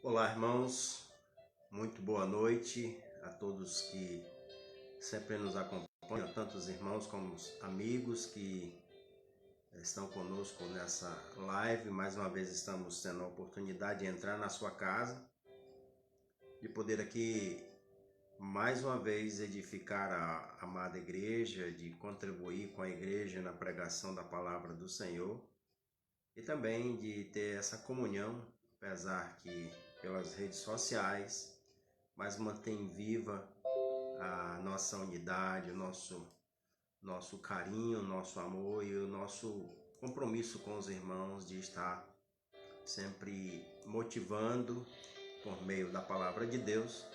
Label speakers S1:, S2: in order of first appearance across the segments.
S1: Olá, irmãos, muito boa noite a todos que sempre nos acompanham, tanto os irmãos como os amigos que estão conosco nessa live. Mais uma vez estamos tendo a oportunidade de entrar na sua casa, de poder aqui mais uma vez edificar a amada igreja, de contribuir com a igreja na pregação da palavra do Senhor e também de ter essa comunhão, apesar que pelas redes sociais, mas mantém viva a nossa unidade, o nosso carinho, o nosso amor e o nosso compromisso com os irmãos de estar sempre motivando por meio da palavra de Deus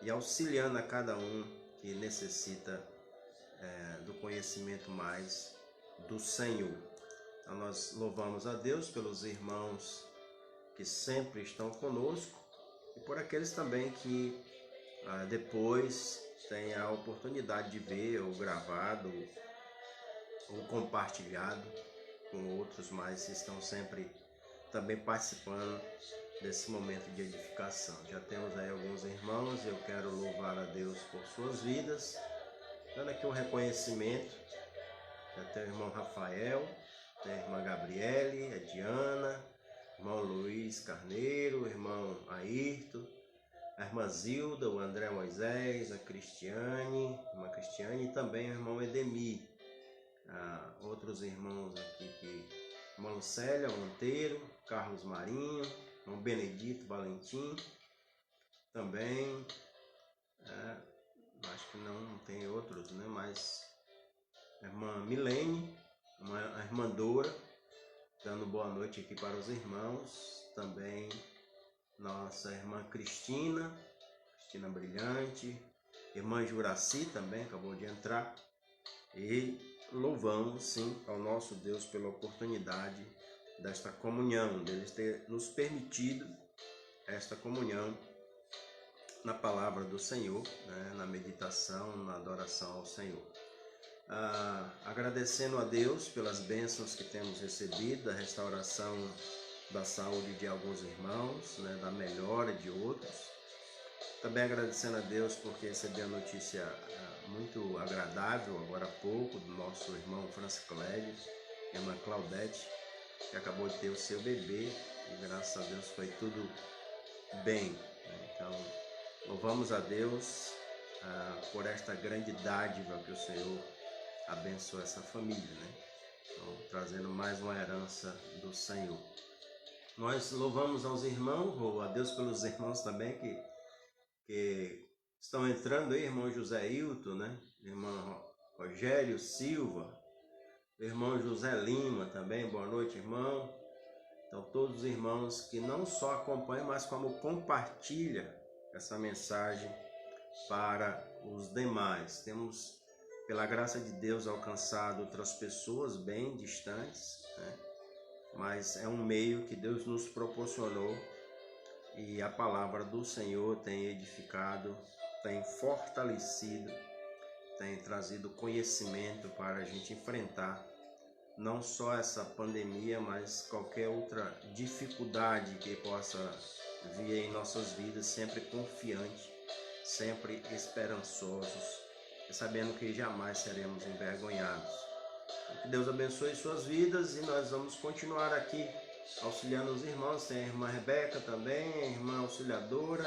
S1: e auxiliando a cada um que necessita do conhecimento mais do Senhor. Então nós louvamos a Deus pelos irmãos que sempre estão conosco e por aqueles também que depois tem a oportunidade de ver ou gravado ou compartilhado com outros, mas estão sempre também participando desse momento de edificação. Já temos aí alguns irmãos, eu quero louvar a Deus por suas vidas, dando aqui um reconhecimento. Já tem o irmão Rafael, tem a irmã Gabriele, a Diana, irmão Luiz Carneiro, irmão Ayrton, a irmã Zilda, o André Moisés, a Cristiane, irmã Cristiane e também o irmão Edemir. Outros irmãos aqui, irmã Lucélia Monteiro, Carlos Marinho, irmão Benedito Valentim, também, acho que não tem outros, né? Mas a irmã Milene, a irmã Dora, dando boa noite aqui para os irmãos, também nossa irmã Cristina Brilhante, irmã Juraci também acabou de entrar, e louvamos sim ao nosso Deus pela oportunidade desta comunhão, deles ter nos permitido esta comunhão na palavra do Senhor, né, na meditação, na adoração ao Senhor. Agradecendo a Deus pelas bênçãos que temos recebido, da restauração da saúde de alguns irmãos, né, da melhora de outros. Também agradecendo a Deus porque recebi a notícia muito agradável agora há pouco do nosso irmão Francisco Clédio, irmã Claudete, que acabou de ter o seu bebê e graças a Deus foi tudo bem. Então louvamos a Deus por esta grande dádiva que o Senhor abençoa essa família, né? Então, trazendo mais uma herança do Senhor. Nós louvamos aos irmãos, ou a Deus pelos irmãos também que estão entrando aí, irmão José Hilton, né? Irmão Rogério Silva, irmão José Lima também, boa noite, irmão. Então todos os irmãos que não só acompanham, mas como compartilham essa mensagem para os demais. Temos, pela graça de Deus, alcançado outras pessoas bem distantes, né? Mas é um meio que Deus nos proporcionou e a palavra do Senhor tem edificado, tem fortalecido, tem trazido conhecimento para a gente enfrentar não só essa pandemia, mas qualquer outra dificuldade que possa vir em nossas vidas, sempre confiante, sempre esperançosos, e sabendo que jamais seremos envergonhados. Que Deus abençoe suas vidas e nós vamos continuar aqui auxiliando os irmãos. Tem a irmã Rebeca também, a irmã auxiliadora,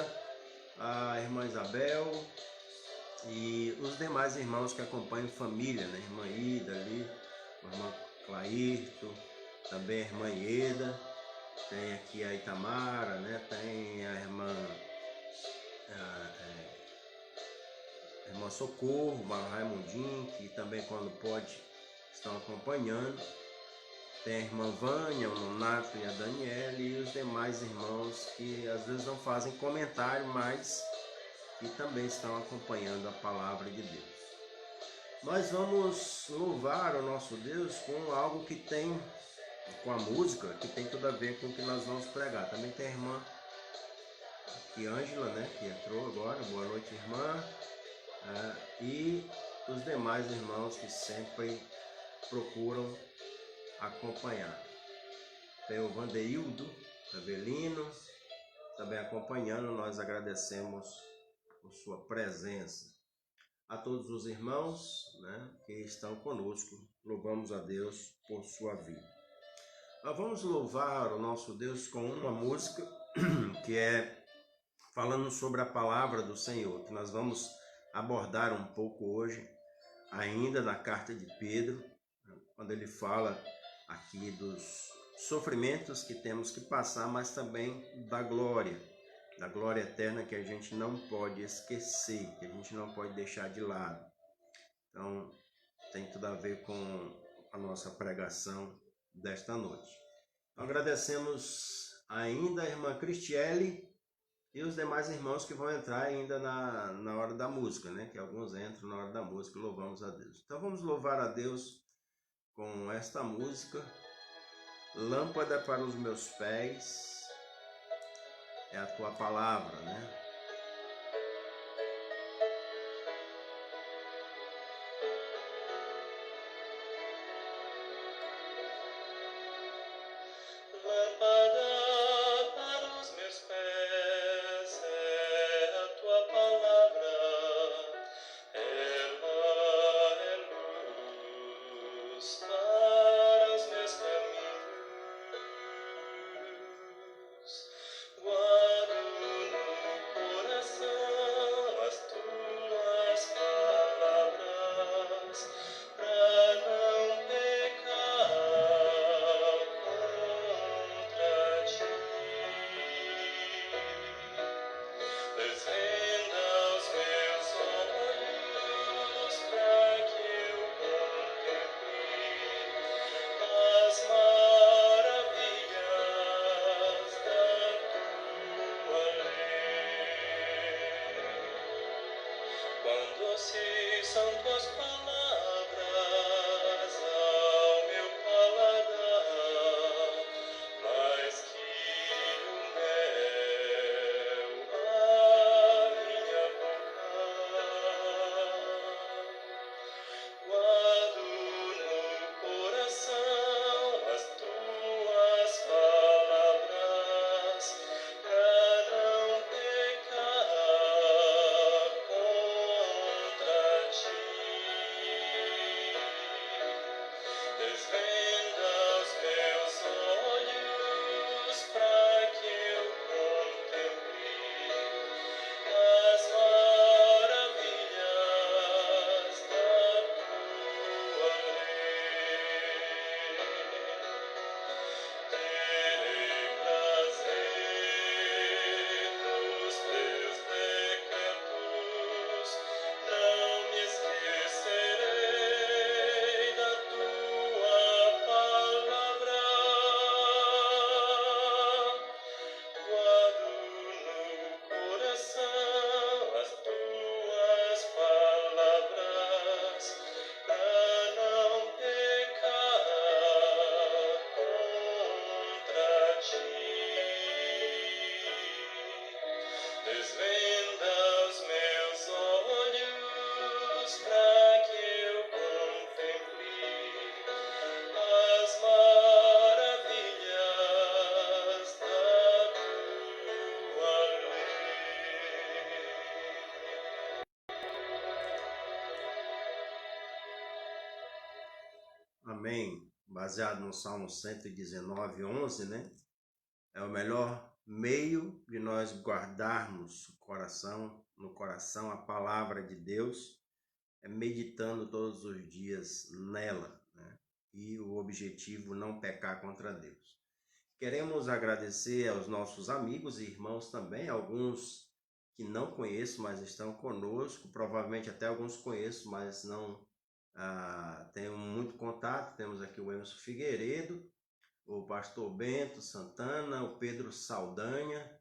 S1: a irmã Isabel e os demais irmãos que acompanham família, né? Irmã Ida ali, a irmã Clairto, também a irmã Ieda, tem aqui a Itamara, né? Tem a irmã Socorro, o Raimundinho, que também quando pode estão acompanhando. Tem a irmã Vânia, o Nonato e a Daniela e os demais irmãos que às vezes não fazem comentário, mas que também estão acompanhando a palavra de Deus. Nós vamos louvar o nosso Deus com algo que tem, com a música, que tem tudo a ver com o que nós vamos pregar. Também tem a irmã aqui, Ângela, né, que entrou agora. Boa noite, irmã. E os demais irmãos que sempre procuram acompanhar. Tem o Vandeildo Avelino, também acompanhando, nós agradecemos por sua presença. A todos os irmãos, né, que estão conosco, louvamos a Deus por sua vida. Nós vamos louvar o nosso Deus com uma música que é falando sobre a palavra do Senhor, que nós vamos abordar um pouco hoje, ainda na carta de Pedro, quando ele fala aqui dos sofrimentos que temos que passar, mas também da glória eterna que a gente não pode esquecer, que a gente não pode deixar de lado. Então, tem tudo a ver com a nossa pregação desta noite. Então, agradecemos ainda a irmã Cristiele e os demais irmãos que vão entrar ainda na hora da música, né? Que alguns entram na hora da música, louvamos a Deus. Então, vamos louvar a Deus com esta música. Lâmpada para os meus pés é a tua palavra, né?
S2: Lâmpada para os meus pés é a tua palavra, ela é luz para os meus caminhos. Guardo no coração as tuas palavras, pra não pecar contra ti. Desvenda os meus olhos pra que eu contemple as maravilhas da tua lei. Quão doces são tuas palavras ao meu paladar, mais que o mel à minha boca. Guardo no coração as tuas palavras, pra não pecar contra ti. Desvenda os meus olhos pra que eu contemple as maravilhas da tua lei. Terei prazer nos teus decretos, não me esquecerei da tua palavra. Guardo no coração as tuas palavras, pra não pecar contra ti. Desvenda os meus olhos pra que eu contemple as maravilhas da tua lei.
S1: Amém. Baseado no Salmo 119, 11, né? É o melhor meio de nós guardarmos no coração a palavra de Deus, é meditando todos os dias nela, né? E o objetivo não pecar contra Deus. Queremos agradecer aos nossos amigos e irmãos também, alguns que não conheço, mas estão conosco, provavelmente até alguns conheço, mas não tenho muito contato. Temos aqui o Emerson Figueiredo, o pastor Bento Santana, o Pedro Saldanha,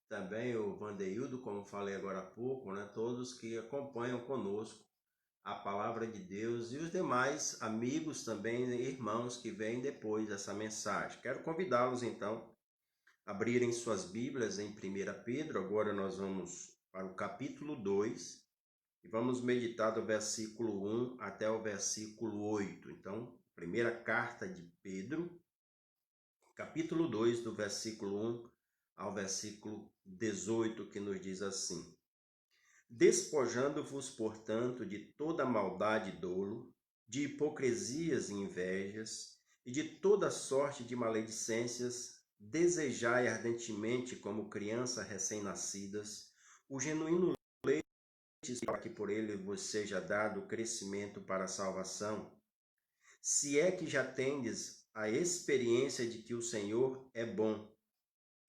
S1: também o Vandeildo, como falei agora há pouco, né? Todos que acompanham conosco a palavra de Deus e os demais amigos também, irmãos que vêm depois dessa mensagem. Quero convidá-los então a abrirem suas Bíblias em 1 Pedro. Agora nós vamos para o capítulo 2 e vamos meditar do versículo 1 até o versículo 8. Então, primeira carta de Pedro, capítulo 2, do versículo 1 ao versículo 18, que nos diz assim: despojando-vos, portanto, de toda maldade e dolo, de hipocrisias e invejas, e de toda sorte de maledicências, desejai ardentemente, como crianças recém-nascidas, o genuíno leite, para que por ele vos seja dado crescimento para a salvação, se é que já tendes a experiência de que o Senhor é bom.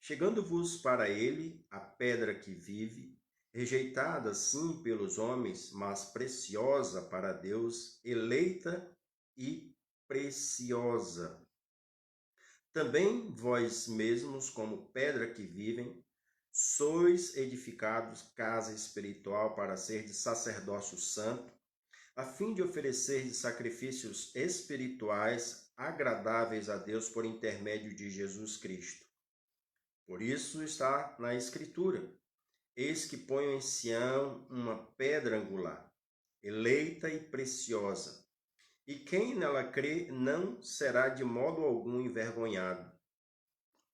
S1: Chegando-vos para ele a pedra que vive, rejeitada sim pelos homens, mas preciosa para Deus, eleita e preciosa. Também vós mesmos, como pedra que vivem, sois edificados casa espiritual para ser de sacerdócio santo, a fim de oferecer sacrifícios espirituais agradáveis a Deus por intermédio de Jesus Cristo. Por isso está na Escritura: eis que ponho em Sião uma pedra angular, eleita e preciosa, e quem nela crê não será de modo algum envergonhado.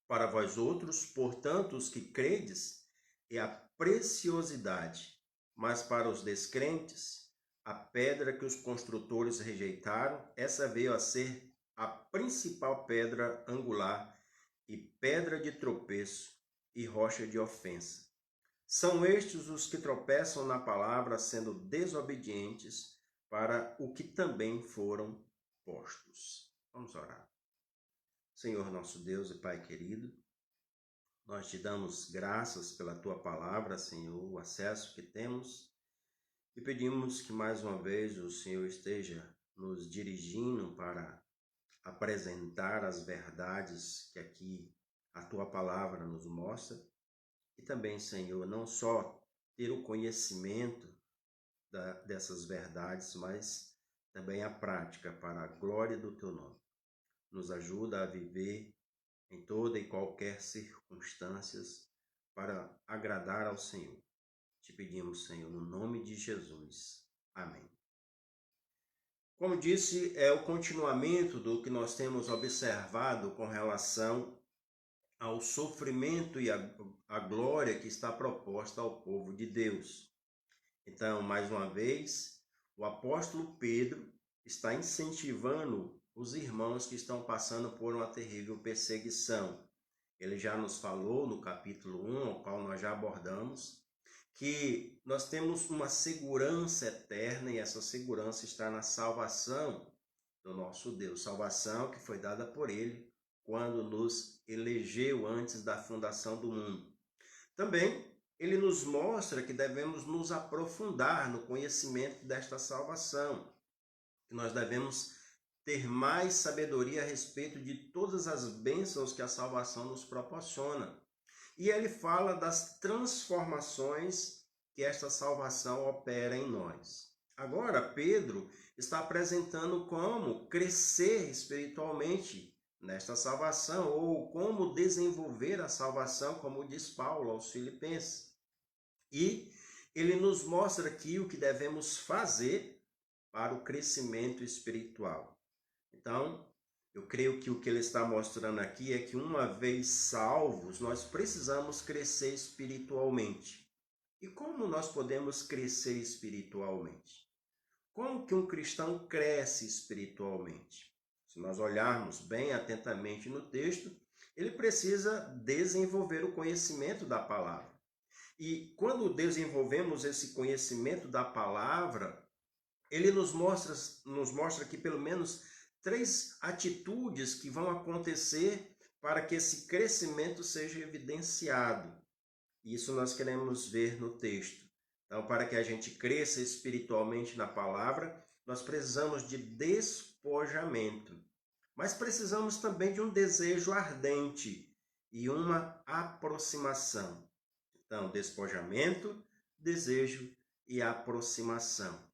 S1: Para vós outros, portanto, os que credes, é a preciosidade, mas para os descrentes, a pedra que os construtores rejeitaram, essa veio a ser a principal pedra angular e pedra de tropeço e rocha de ofensa. São estes os que tropeçam na palavra, sendo desobedientes para o que também foram postos. Vamos orar. Senhor nosso Deus e Pai querido, nós te damos graças pela tua palavra, Senhor, o acesso que temos, e pedimos que mais uma vez o Senhor esteja nos dirigindo para apresentar as verdades que aqui a tua palavra nos mostra, e também, Senhor, não só ter o conhecimento dessas verdades, mas também a prática para a glória do teu nome. Nos ajuda a viver em toda e qualquer circunstâncias para agradar ao Senhor. Te pedimos, Senhor, no nome de Jesus. Amém. Como disse, é o continuamento do que nós temos observado com relação ao sofrimento e a glória que está proposta ao povo de Deus. Então, mais uma vez, o apóstolo Pedro está incentivando os irmãos que estão passando por uma terrível perseguição. Ele já nos falou no capítulo 1, ao qual nós já abordamos, que nós temos uma segurança eterna, e essa segurança está na salvação do nosso Deus. Salvação que foi dada por ele quando nos elegeu antes da fundação do mundo. Também ele nos mostra que devemos nos aprofundar no conhecimento desta salvação, que nós devemos ter mais sabedoria a respeito de todas as bênçãos que a salvação nos proporciona. E ele fala das transformações que esta salvação opera em nós. Agora, Pedro está apresentando como crescer espiritualmente nesta salvação, ou como desenvolver a salvação, como diz Paulo aos Filipenses. E ele nos mostra aqui o que devemos fazer para o crescimento espiritual. Então, eu creio que o que ele está mostrando aqui é que uma vez salvos, nós precisamos crescer espiritualmente. E como nós podemos crescer espiritualmente? Como que um cristão cresce espiritualmente? Se nós olharmos bem atentamente no texto, ele precisa desenvolver o conhecimento da palavra. E quando desenvolvemos esse conhecimento da palavra, ele nos mostra aqui pelo menos 3 atitudes que vão acontecer para que esse crescimento seja evidenciado. Isso nós queremos ver no texto. Então, para que a gente cresça espiritualmente na palavra, nós precisamos de despojamento. Mas precisamos também de um desejo ardente e uma aproximação. Então, despojamento, desejo e aproximação.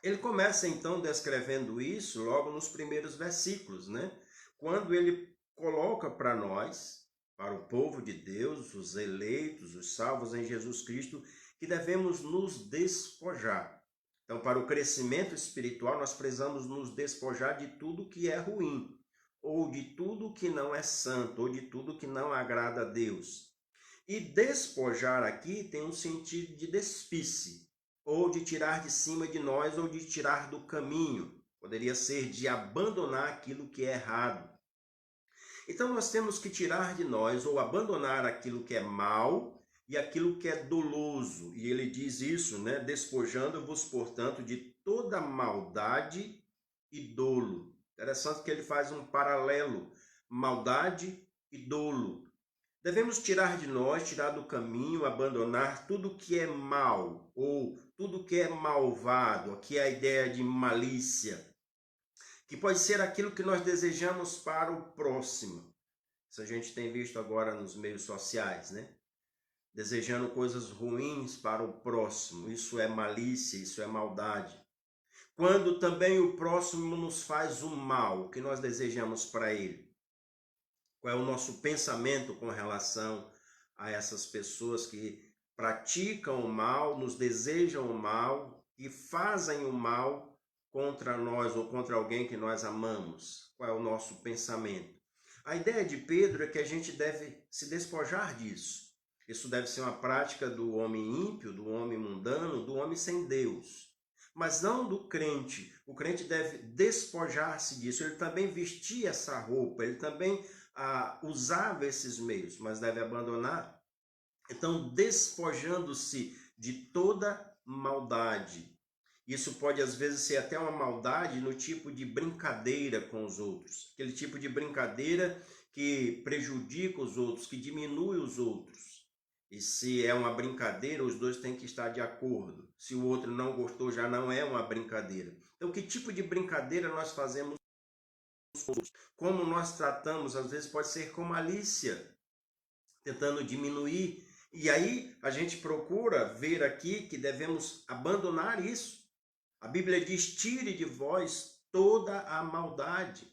S1: Ele começa então descrevendo isso logo nos primeiros versículos, né? Quando ele coloca para nós, para o povo de Deus, os eleitos, os salvos em Jesus Cristo, que devemos nos despojar. Então, para o crescimento espiritual, nós precisamos nos despojar de tudo que é ruim. ou de tudo que não é santo, ou de tudo que não agrada a Deus. E despojar aqui tem um sentido de despice, ou de tirar de cima de nós, ou de tirar do caminho. Poderia ser de abandonar aquilo que é errado. Então nós temos que tirar de nós, ou abandonar aquilo que é mal e aquilo que é doloso. E ele diz isso, né? Despojando-vos, portanto, de toda maldade e dolo. Interessante que ele faz um paralelo, maldade e dolo. Devemos tirar de nós, tirar do caminho, abandonar tudo que é mal, ou tudo que é malvado. Aqui é a ideia de malícia, que pode ser aquilo que nós desejamos para o próximo. Isso a gente tem visto agora nos meios sociais, né? Desejando coisas ruins para o próximo. Isso é malícia, isso é maldade. Quando também o próximo nos faz o mal, o que nós desejamos para ele? Qual é o nosso pensamento com relação a essas pessoas que praticam o mal, nos desejam o mal e fazem o mal contra nós ou contra alguém que nós amamos? Qual é o nosso pensamento? A ideia de Pedro é que a gente deve se despojar disso. Isso deve ser uma prática do homem ímpio, do homem mundano, do homem sem Deus. Mas não do crente. O crente deve despojar-se disso. Ele também vestia essa roupa, ele também usava esses meios, mas deve abandonar. Então, despojando-se de toda maldade. Isso pode às vezes ser até uma maldade no tipo de brincadeira com os outros. Aquele tipo de brincadeira que prejudica os outros, que diminui os outros. E se é uma brincadeira, os dois têm que estar de acordo. Se o outro não gostou, já não é uma brincadeira. Então, que tipo de brincadeira nós fazemos? Como nós tratamos, às vezes pode ser com malícia, tentando diminuir. E aí a gente procura ver aqui que devemos abandonar isso. A Bíblia diz, tire de vós toda a maldade.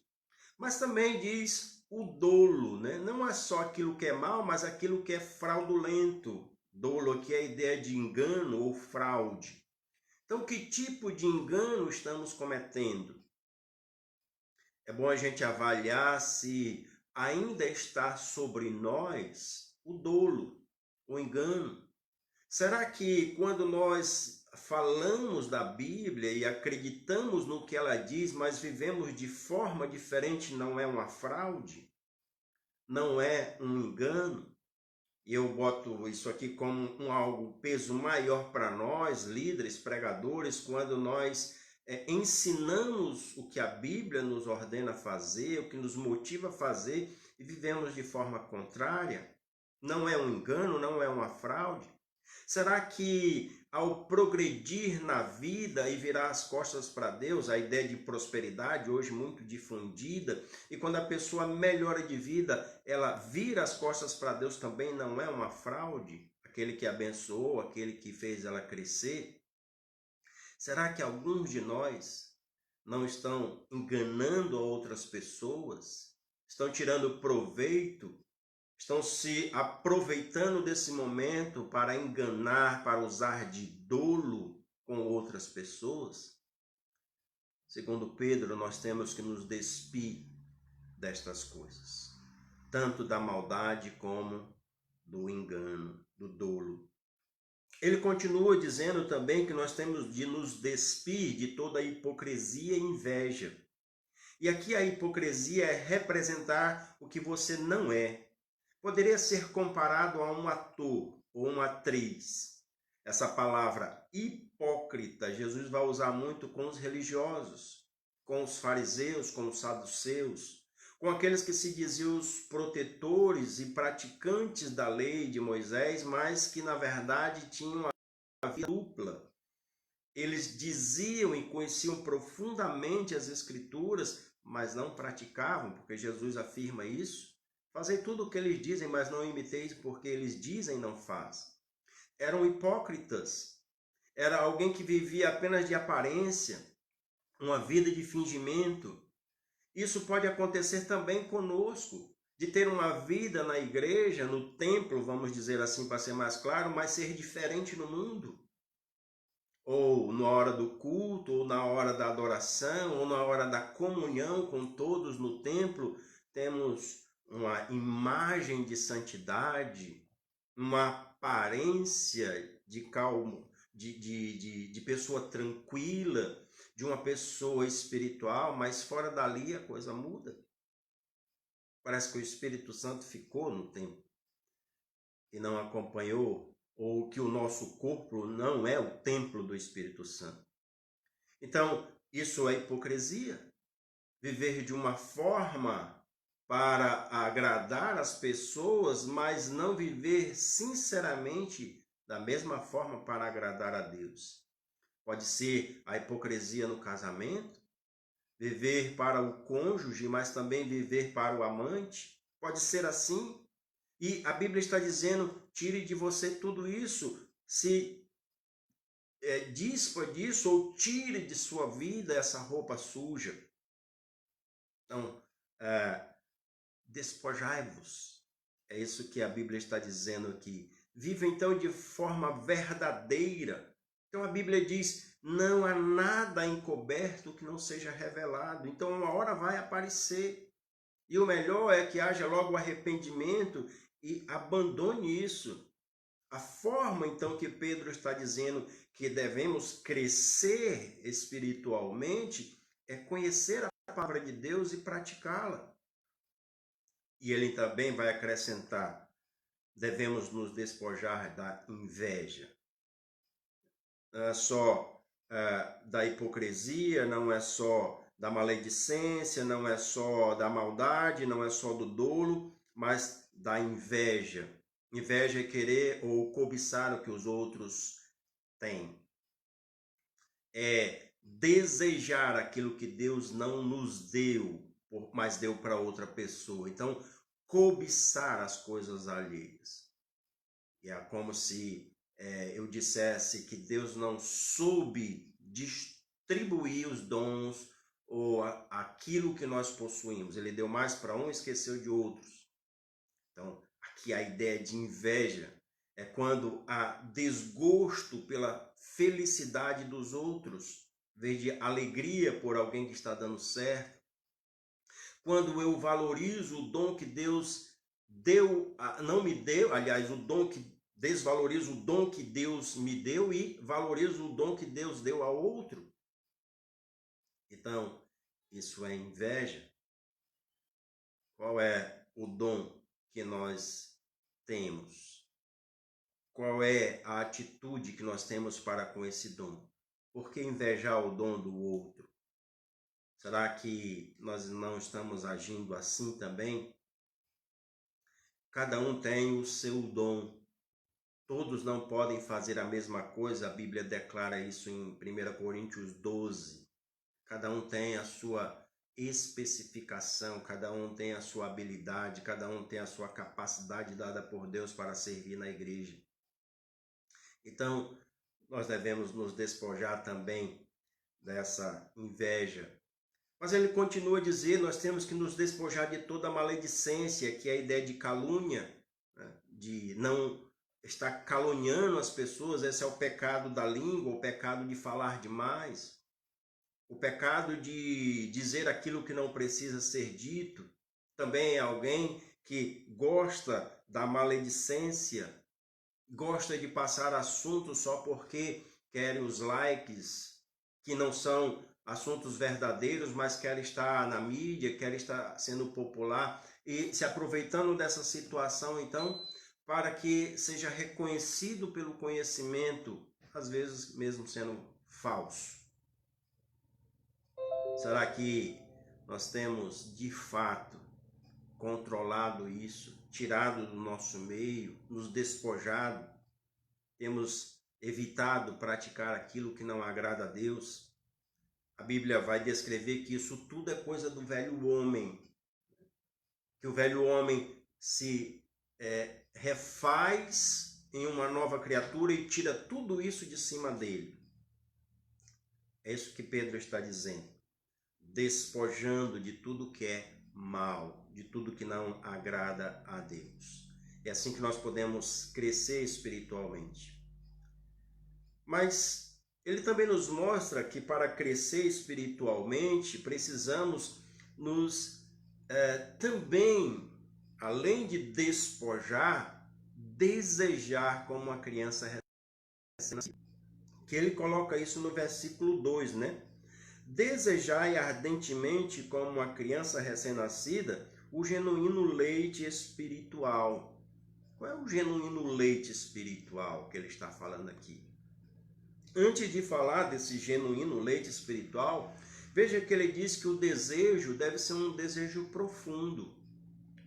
S1: Mas também diz o dolo, né? Não é só aquilo que é mal, mas aquilo que é fraudulento. Dolo aqui é a ideia de engano ou fraude. Então, que tipo de engano estamos cometendo? É bom a gente avaliar se ainda está sobre nós o dolo, o engano. Será que quando nós falamos da Bíblia e acreditamos no que ela diz, mas vivemos de forma diferente, não é uma fraude? Não é um engano? E eu boto isso aqui como algo peso maior para nós, líderes, pregadores, quando nós ensinamos o que a Bíblia nos ordena fazer, o que nos motiva a fazer e vivemos de forma contrária. Não é um engano, não é uma fraude? Será que ao progredir na vida e virar as costas para Deus, a ideia de prosperidade hoje muito difundida, e quando a pessoa melhora de vida, ela vira as costas para Deus, também não é uma fraude? Aquele que abençoou, aquele que fez ela crescer? Será que alguns de nós não estão enganando a outras pessoas? Estão tirando proveito? Estão se aproveitando desse momento para enganar, para usar de dolo com outras pessoas? Segundo Pedro, nós temos que nos despir destas coisas, tanto da maldade como do engano, do dolo. Ele continua dizendo também que nós temos de nos despir de toda a hipocrisia e inveja. E aqui a hipocrisia é representar o que você não é. Poderia ser comparado a um ator ou uma atriz. Essa palavra hipócrita, Jesus vai usar muito com os religiosos, com os fariseus, com os saduceus, com aqueles que se diziam os protetores e praticantes da lei de Moisés, mas que na verdade tinham uma vida dupla. Eles diziam e conheciam profundamente as Escrituras, mas não praticavam, porque Jesus afirma isso. Fazei tudo o que eles dizem, mas não imiteis, porque eles dizem e não fazem. Eram hipócritas. Era alguém que vivia apenas de aparência, uma vida de fingimento. Isso pode acontecer também conosco, de ter uma vida na igreja, no templo, vamos dizer assim para ser mais claro, mas ser diferente no mundo. ou na hora do culto, ou na hora da adoração, ou na hora da comunhão com todos no templo, temos uma imagem de santidade, uma aparência de calmo, de pessoa tranquila, de uma pessoa espiritual, mas fora dali a coisa muda. Parece que o Espírito Santo ficou no templo e não acompanhou, ou que o nosso corpo não é o templo do Espírito Santo. Então, isso é hipocrisia. Viver de uma forma para agradar as pessoas, mas não viver sinceramente da mesma forma para agradar a Deus. Pode ser a hipocrisia no casamento, viver para o cônjuge, mas também viver para o amante. Pode ser assim. E a Bíblia está dizendo, tire de você tudo isso, se dispa disso, ou tire de sua vida essa roupa suja. Então, despojai-vos. É isso que a Bíblia está dizendo aqui. Viva então de forma verdadeira. Então a Bíblia diz, não há nada encoberto que não seja revelado. Então uma hora vai aparecer. E o melhor é que haja logo arrependimento e abandone isso. A forma, então, que Pedro está dizendo que devemos crescer espiritualmente é conhecer a palavra de Deus e praticá-la. E ele também vai acrescentar, devemos nos despojar da inveja. Não é só da hipocrisia, não é só da maledicência, não é só da maldade, não é só do dolo, mas da inveja. Inveja é querer ou cobiçar o que os outros têm. É desejar aquilo que Deus não nos deu, mas deu para outra pessoa. Então, cobiçar as coisas alheias. E é como se eu dissesse que Deus não soube distribuir os dons ou aquilo que nós possuímos. Ele deu mais para um e esqueceu de outros. Então, aqui a ideia de inveja é quando há desgosto pela felicidade dos outros, em vez de alegria por alguém que está dando certo. Quando eu valorizo o dom que Deus deu, não me deu, aliás, o dom que desvalorizo o dom que Deus me deu e valorizo o dom que Deus deu a outro. Então, isso é inveja. Qual é o dom que nós temos? Qual é a atitude que nós temos para com esse dom? Por que invejar o dom do outro? Será que nós não estamos agindo assim também? Cada um tem o seu dom. Todos não podem fazer a mesma coisa, a Bíblia declara isso em 1 Coríntios 12. Cada um tem a sua especificação, cada um tem a sua habilidade, cada um tem a sua capacidade dada por Deus para servir na igreja. Então, nós devemos nos despojar também dessa inveja. Mas ele continua a dizer, nós temos que nos despojar de toda maledicência, que é a ideia de calúnia, né? De não estar caluniando as pessoas. Esse é o pecado da língua, o pecado de falar demais, o pecado de dizer aquilo que não precisa ser dito. Também é alguém que gosta da maledicência, gosta de passar assuntos só porque quer os likes, que não são assuntos verdadeiros, mas quer estar na mídia, quer estar sendo popular e se aproveitando dessa situação, então, para que seja reconhecido pelo conhecimento, às vezes mesmo sendo falso. Será que nós temos, de fato, controlado isso, tirado do nosso meio, nos despojado? Temos evitado praticar aquilo que não agrada a Deus? A Bíblia vai descrever que isso tudo é coisa do velho homem. Que o velho homem se refaz em uma nova criatura e tira tudo isso de cima dele. É isso que Pedro está dizendo. Despojando de tudo que é mal, de tudo que não agrada a Deus. É assim que nós podemos crescer espiritualmente. Mas Ele também nos mostra que para crescer espiritualmente precisamos nos também, além de despojar, desejar como uma criança recém-nascida. Que ele coloca isso no versículo 2, né? Desejai ardentemente como uma criança recém-nascida o genuíno leite espiritual. Qual é o genuíno leite espiritual que ele está falando aqui? Antes de falar desse genuíno leite espiritual, veja que ele diz que o desejo deve ser um desejo profundo,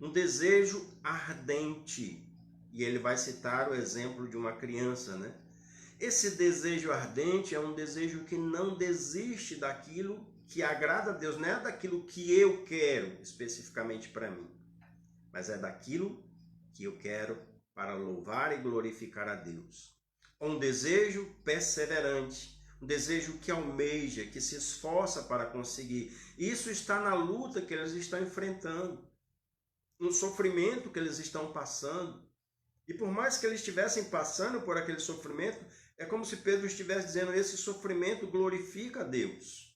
S1: um desejo ardente. E ele vai citar o exemplo de uma criança, né? Esse desejo ardente é um desejo que não desiste daquilo que agrada a Deus, não é daquilo que eu quero especificamente para mim, mas é daquilo que eu quero para louvar e glorificar a Deus. Um desejo perseverante, um desejo que almeja, que se esforça para conseguir. Isso está na luta que eles estão enfrentando, no sofrimento que eles estão passando. E por mais que eles estivessem passando por aquele sofrimento, é como se Pedro estivesse dizendo: esse sofrimento glorifica a Deus.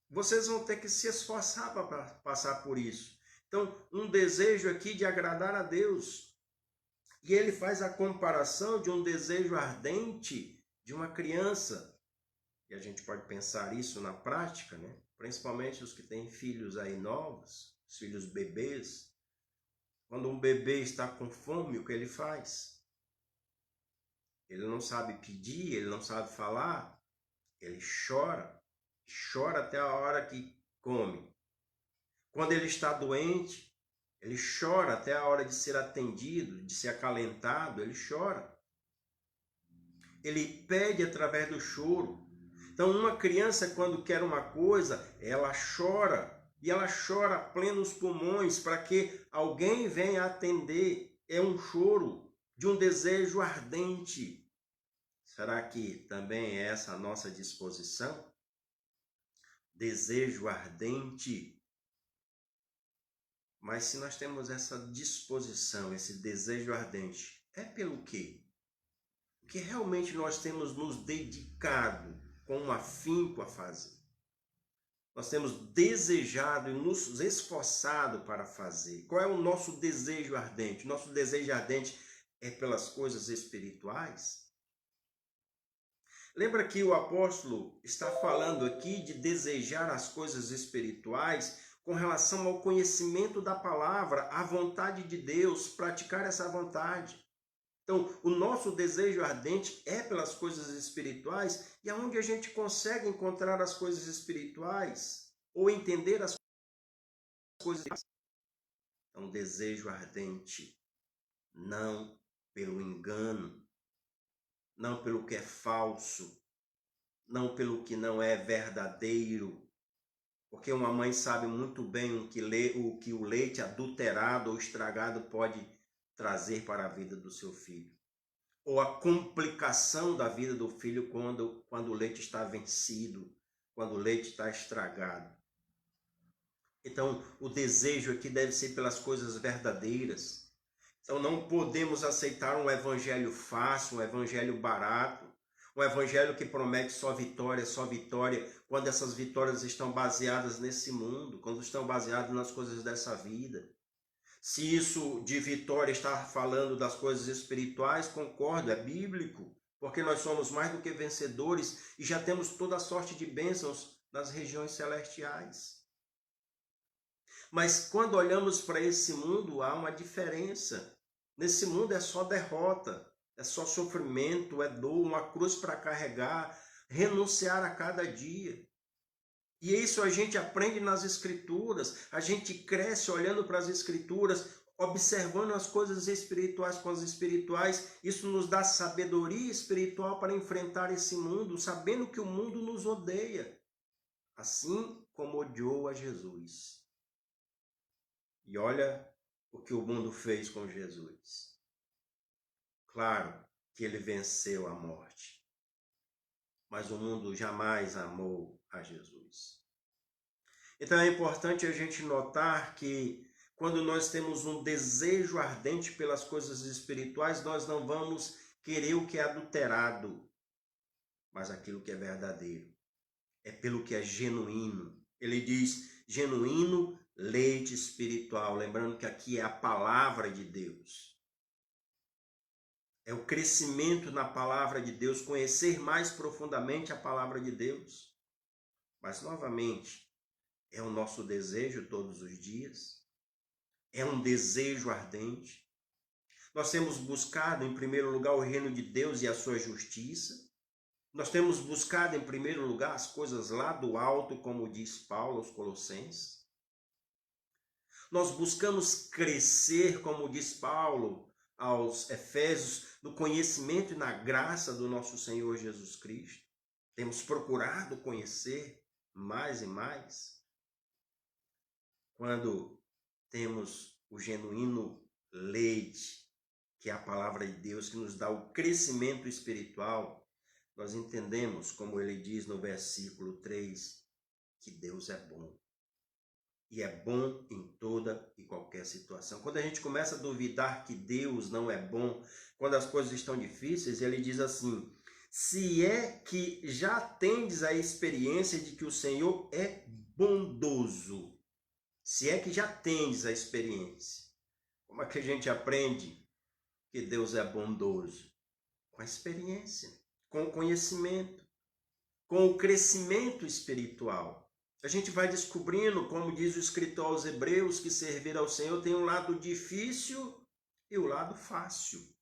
S1: Vocês vão ter que se esforçar para passar por isso. Então, um desejo aqui de agradar a Deus. E ele faz a comparação de um desejo ardente de uma criança. E a gente pode pensar isso na prática, né? Principalmente os que têm filhos aí novos, os filhos bebês. Quando um bebê está com fome, o que ele faz? Ele não sabe pedir, ele não sabe falar, ele chora até a hora que come. Quando ele está doente, ele chora até a hora de ser atendido, de ser acalentado, ele chora. Ele pede através do choro. Então, uma criança, quando quer uma coisa, ela chora. E ela chora a plenos pulmões para que alguém venha atender. É um choro de um desejo ardente. Será que também é essa a nossa disposição? Desejo ardente. Mas se nós temos essa disposição, esse desejo ardente, é pelo quê? Porque realmente nós temos nos dedicado com afinco a fazer. Nós temos desejado e nos esforçado para fazer. Qual é o nosso desejo ardente? Nosso desejo ardente é pelas coisas espirituais? Lembra que o apóstolo está falando aqui de desejar as coisas espirituais com relação ao conhecimento da palavra, à vontade de Deus, praticar essa vontade. Então, o nosso desejo ardente é pelas coisas espirituais, e aonde a gente consegue encontrar as coisas espirituais ou entender as coisas. É um desejo ardente, não pelo engano, não pelo que é falso, não pelo que não é verdadeiro. Porque uma mãe sabe muito bem o que o leite adulterado ou estragado pode trazer para a vida do seu filho. Ou a complicação da vida do filho quando o leite está vencido, quando o leite está estragado. Então, o desejo aqui deve ser pelas coisas verdadeiras. Então, não podemos aceitar um evangelho fácil, um evangelho barato, um evangelho que promete só vitória, quando essas vitórias estão baseadas nesse mundo, quando estão baseadas nas coisas dessa vida. Se isso de vitória está falando das coisas espirituais, concordo, é bíblico, porque nós somos mais do que vencedores e já temos toda a sorte de bênçãos nas regiões celestiais. Mas quando olhamos para esse mundo, há uma diferença. Nesse mundo é só derrota. É só sofrimento, é dor, uma cruz para carregar, renunciar a cada dia. E isso a gente aprende nas Escrituras, a gente cresce olhando para as Escrituras, observando as coisas espirituais com as espirituais. Isso nos dá sabedoria espiritual para enfrentar esse mundo, sabendo que o mundo nos odeia, assim como odiou a Jesus. E olha o que o mundo fez com Jesus. Claro que ele venceu a morte, mas o mundo jamais amou a Jesus. Então é importante a gente notar que quando nós temos um desejo ardente pelas coisas espirituais, nós não vamos querer o que é adulterado. mas aquilo que é verdadeiro. É pelo que é genuíno. Ele diz, genuíno leite espiritual. Lembrando que aqui é a palavra de Deus. É o crescimento na palavra de Deus, conhecer mais profundamente a palavra de Deus. Mas, novamente, é o nosso desejo todos os dias. É um desejo ardente. Nós temos buscado, em primeiro lugar, o reino de Deus e a sua justiça. Nós temos buscado, em primeiro lugar, as coisas lá do alto, como diz Paulo aos Colossenses. Nós buscamos crescer, como diz Paulo aos Efésios, no conhecimento e na graça do nosso Senhor Jesus Cristo. Temos procurado conhecer mais e mais. Quando temos o genuíno leite, que é a palavra de Deus, que nos dá o crescimento espiritual, nós entendemos, como ele diz no versículo 3, que Deus é bom. E é bom em toda e qualquer situação. Quando a gente começa a duvidar que Deus não é bom, quando as coisas estão difíceis, ele diz assim, se é que já tendes a experiência de que o Senhor é bondoso, se é que já tendes a experiência, como é que a gente aprende que Deus é bondoso? Com a experiência, com o conhecimento, com o crescimento espiritual. A gente vai descobrindo, como diz o escritor aos Hebreus, que servir ao Senhor tem um lado difícil e o lado fácil.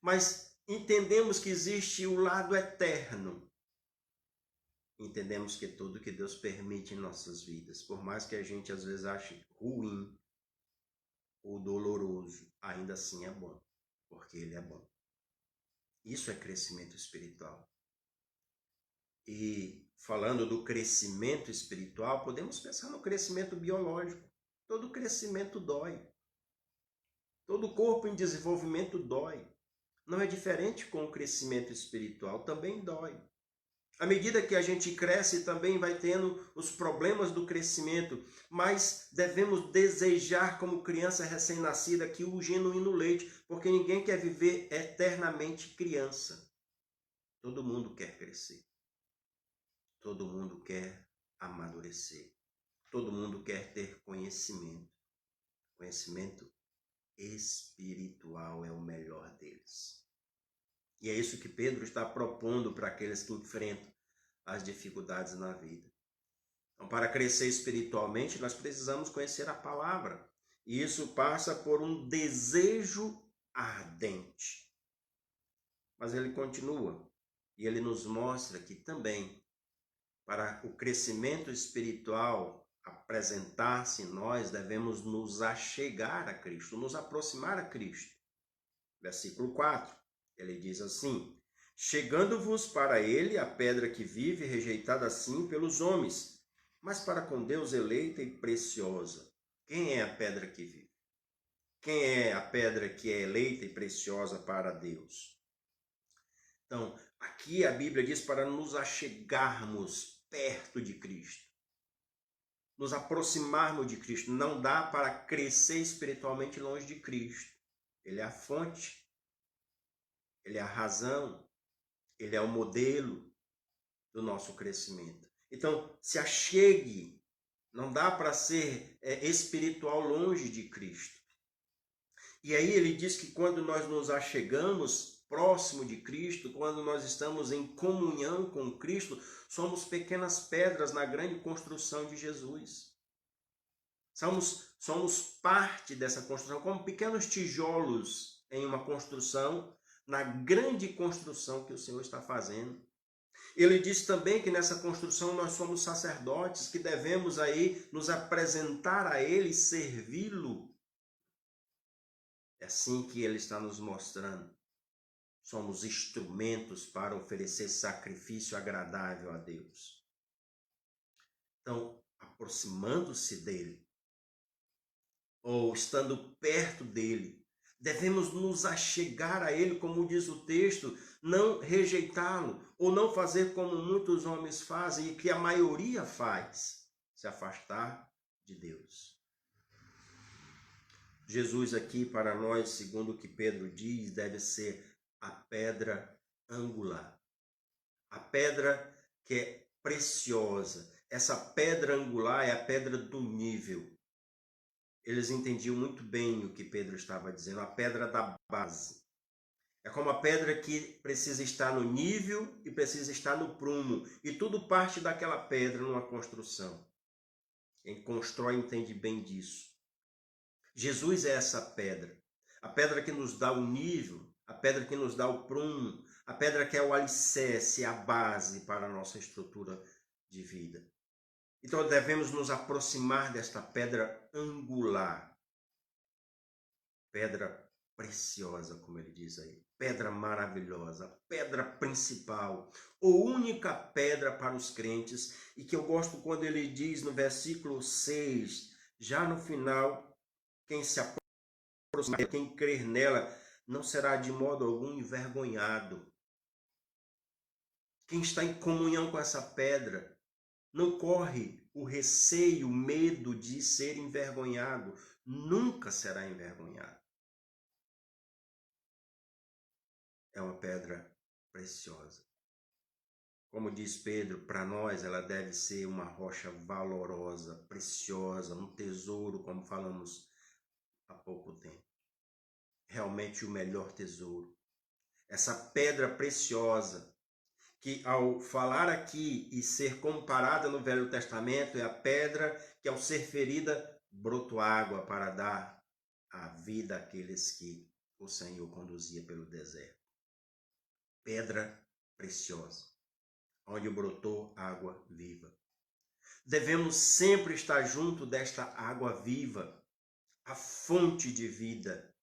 S1: Mas entendemos que existe o lado eterno. Entendemos que tudo que Deus permite em nossas vidas, por mais que a gente às vezes ache ruim ou doloroso, ainda assim é bom, porque Ele é bom. Isso é crescimento espiritual. E falando do crescimento espiritual, podemos pensar no crescimento biológico. Todo crescimento dói. Todo corpo em desenvolvimento dói. Não é diferente com o crescimento espiritual, também dói. À medida que a gente cresce, também vai tendo os problemas do crescimento, mas devemos desejar, como criança recém-nascida, que o genuíno leite, porque ninguém quer viver eternamente criança. Todo mundo quer crescer. Todo mundo quer amadurecer. Todo mundo quer ter conhecimento. Conhecimento espiritual é o melhor deles. E é isso que Pedro está propondo para aqueles que enfrentam as dificuldades na vida. Então, para crescer espiritualmente, nós precisamos conhecer a palavra. E isso passa por um desejo ardente. Mas ele continua. E ele nos mostra que também, para o crescimento espiritual apresentar-se em nós, devemos nos achegar a Cristo, nos aproximar a Cristo. Versículo 4, ele diz assim, chegando-vos para ele a pedra que vive, rejeitada assim pelos homens, mas para com Deus eleita e preciosa. Quem é a pedra que vive? Quem é a pedra que é eleita e preciosa para Deus? Então, aqui a Bíblia diz para nos achegarmos perto de Cristo, nos aproximarmos de Cristo. Não dá para crescer espiritualmente longe de Cristo. Ele é a fonte, Ele é a razão, Ele é o modelo do nosso crescimento. Então, se achegue. Não dá para ser espiritual longe de Cristo. E aí ele diz que quando nós nos achegamos próximo de Cristo, quando nós estamos em comunhão com Cristo, somos pequenas pedras na grande construção de Jesus. Somos parte dessa construção, como pequenos tijolos em uma construção, na grande construção que o Senhor está fazendo. Ele diz também que nessa construção nós somos sacerdotes, que devemos aí nos apresentar a Ele e servi-lo. É assim que Ele está nos mostrando. Somos instrumentos para oferecer sacrifício agradável a Deus. Então, aproximando-se dele, ou estando perto dele, devemos nos achegar a ele, como diz o texto, não rejeitá-lo, ou não fazer como muitos homens fazem e que a maioria faz, se afastar de Deus. Jesus aqui para nós, segundo o que Pedro diz, deve ser a pedra angular. A pedra que é preciosa. Essa pedra angular é a pedra do nível. Eles entendiam muito bem o que Pedro estava dizendo, a pedra da base. É como a pedra que precisa estar no nível e precisa estar no prumo. E tudo parte daquela pedra numa construção. Quem constrói entende bem disso. Jesus é essa pedra. A pedra que nos dá o nível, a pedra que nos dá o prumo, a pedra que é o alicerce, a base para a nossa estrutura de vida. Então devemos nos aproximar desta pedra angular. Pedra preciosa, como ele diz aí. Pedra maravilhosa, pedra principal, ou única pedra para os crentes, e que eu gosto quando ele diz no versículo 6, já no final, quem se aproximar, quem crer nela, não será de modo algum envergonhado. Quem está em comunhão com essa pedra, não corre o receio, o medo de ser envergonhado, nunca será envergonhado. É uma pedra preciosa. Como diz Pedro, para nós ela deve ser uma rocha valorosa, preciosa, um tesouro, como falamos há pouco tempo. Realmente o melhor tesouro. Essa pedra preciosa, que ao falar aqui e ser comparada no Velho Testamento, é a pedra que ao ser ferida, brotou água para dar a vida àqueles que o Senhor conduzia pelo deserto. Pedra preciosa, onde brotou água viva. Devemos sempre estar junto desta água viva, a fonte de vida,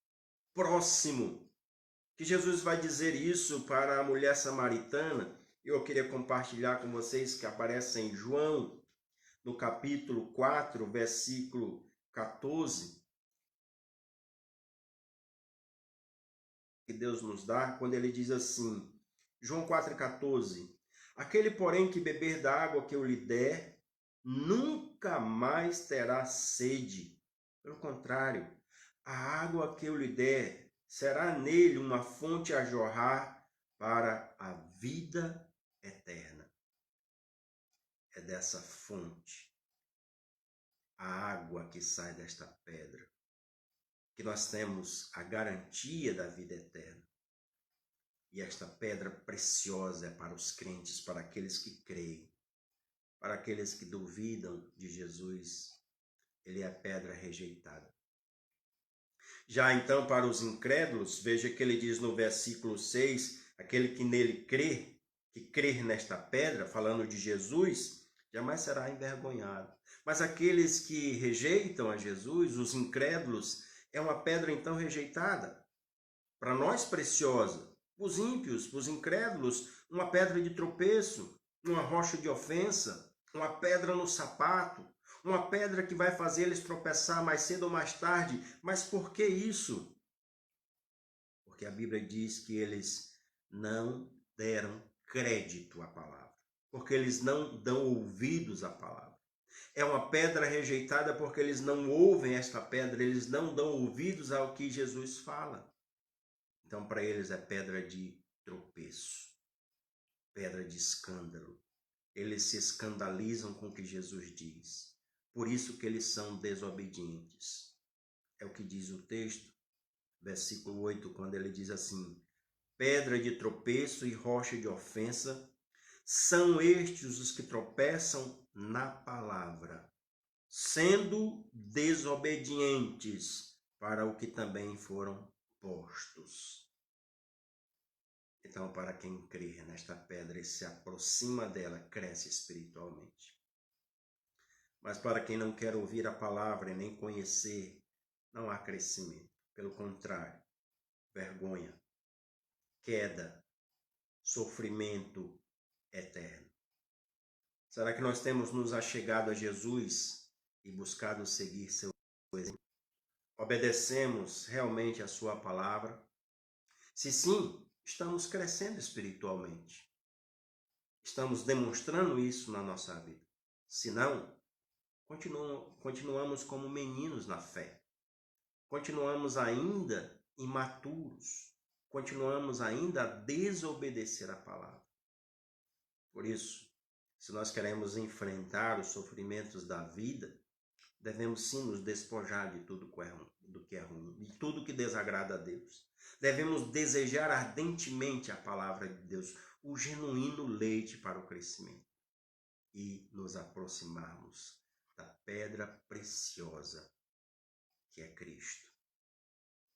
S1: próximo. Que Jesus vai dizer isso para a mulher samaritana. Eu queria compartilhar com vocês que aparece em João, no capítulo 4, versículo 14. Que Deus nos dá, quando ele diz assim, João 4,14, aquele, porém, que beber da água que eu lhe der, nunca mais terá sede. Pelo contrário, a água que eu lhe der será nele uma fonte a jorrar para a vida eterna. É dessa fonte, a água que sai desta pedra, que nós temos a garantia da vida eterna. E esta pedra preciosa é para os crentes, para aqueles que creem, para aqueles que duvidam de Jesus. Ele é a pedra rejeitada. Já então para os incrédulos, veja que ele diz no versículo 6, aquele que nele crê, que crer nesta pedra, falando de Jesus, jamais será envergonhado. Mas aqueles que rejeitam a Jesus, os incrédulos, é uma pedra então rejeitada. Para nós preciosa, os ímpios, os incrédulos, uma pedra de tropeço, uma rocha de ofensa, uma pedra no sapato, uma pedra que vai fazer eles tropeçar mais cedo ou mais tarde. Mas por que isso? Porque a Bíblia diz que eles não deram crédito à palavra, porque eles não dão ouvidos à palavra. É uma pedra rejeitada porque eles não ouvem esta pedra, eles não dão ouvidos ao que Jesus fala. Então, para eles é pedra de tropeço, pedra de escândalo. Eles se escandalizam com o que Jesus diz. Por isso que eles são desobedientes. É o que diz o texto, versículo 8, quando ele diz assim, pedra de tropeço e rocha de ofensa, são estes os que tropeçam na palavra, sendo desobedientes para o que também foram postos. Então, para quem crê nesta pedra e se aproxima dela, cresce espiritualmente. Mas para quem não quer ouvir a palavra e nem conhecer, não há crescimento. Pelo contrário, vergonha, queda, sofrimento eterno. Será que nós temos nos achegado a Jesus e buscado seguir seu exemplo? Obedecemos realmente a sua palavra? Se sim, estamos crescendo espiritualmente. Estamos demonstrando isso na nossa vida. Se não, continuamos como meninos na fé. Continuamos ainda imaturos. continuamos ainda a desobedecer a palavra. Por isso, se nós queremos enfrentar os sofrimentos da vida, devemos sim nos despojar de tudo que é ruim, de tudo que desagrada a Deus. Devemos desejar ardentemente a palavra de Deus, o genuíno leite para o crescimento, e nos aproximarmos da pedra preciosa que é Cristo.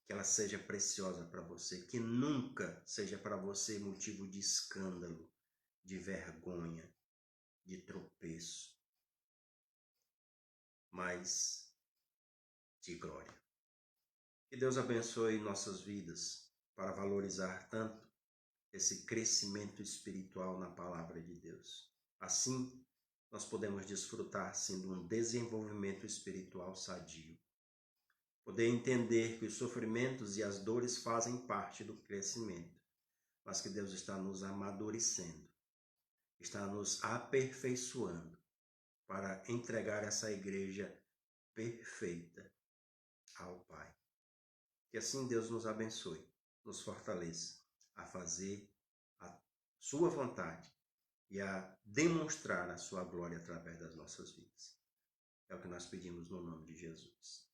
S1: Que ela seja preciosa para você, que nunca seja para você motivo de escândalo, de vergonha, de tropeço, mas de glória. Que Deus abençoe nossas vidas para valorizar tanto esse crescimento espiritual na palavra de Deus. Assim, nós podemos desfrutar sim de um desenvolvimento espiritual sadio. Poder entender que os sofrimentos e as dores fazem parte do crescimento, mas que Deus está nos amadurecendo, está nos aperfeiçoando para entregar essa igreja perfeita ao Pai. Que assim Deus nos abençoe, nos fortaleça a fazer a sua vontade e a demonstrar a sua glória através das nossas vidas. É o que nós pedimos no nome de Jesus.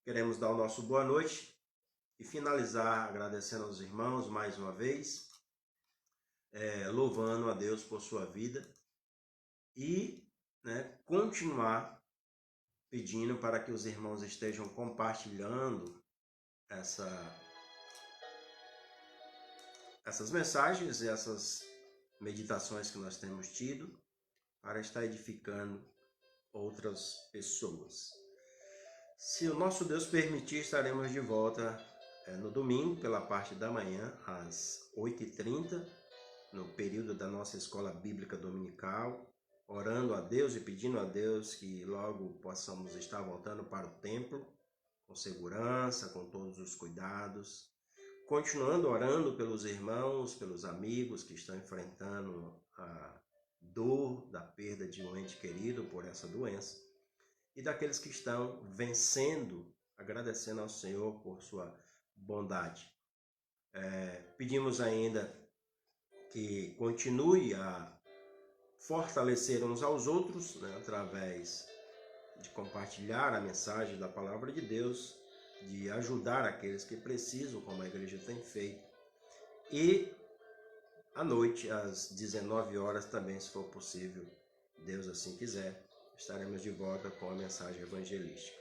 S1: Queremos dar o nosso boa noite e finalizar agradecendo aos irmãos mais uma vez, louvando a Deus por sua vida e continuar pedindo para que os irmãos estejam compartilhando essas mensagens e essas meditações que nós temos tido para estar edificando outras pessoas. Se o nosso Deus permitir, estaremos de volta no domingo, pela parte da manhã, às 8h30, no período da nossa escola bíblica dominical, orando a Deus e pedindo a Deus que logo possamos estar voltando para o templo, com segurança, com todos os cuidados, continuando orando pelos irmãos, pelos amigos que estão enfrentando a dor da perda de um ente querido por essa doença, e daqueles que estão vencendo, agradecendo ao Senhor por sua bondade. Pedimos ainda que continue a fortalecer uns aos outros, através de compartilhar a mensagem da palavra de Deus, de ajudar aqueles que precisam, como a igreja tem feito. E à noite, às 19 horas também, se for possível, Deus assim quiser, estaremos de volta com a mensagem evangelística.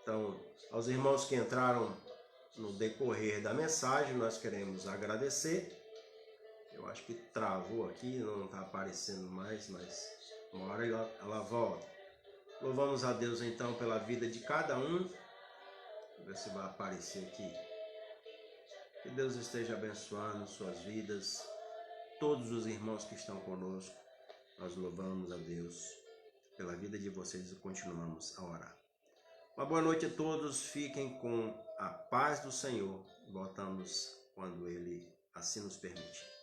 S1: Então, aos irmãos que entraram no decorrer da mensagem, nós queremos agradecer. Eu acho que travou aqui, não está aparecendo mais, mas uma hora ela volta. Louvamos a Deus então pela vida de cada um. Vou ver se vai aparecer aqui. Que Deus esteja abençoando suas vidas, todos os irmãos que estão conosco. Nós louvamos a Deus pela vida de vocês e continuamos a orar. Uma boa noite a todos, fiquem com a paz do Senhor. Voltamos quando Ele assim nos permitir.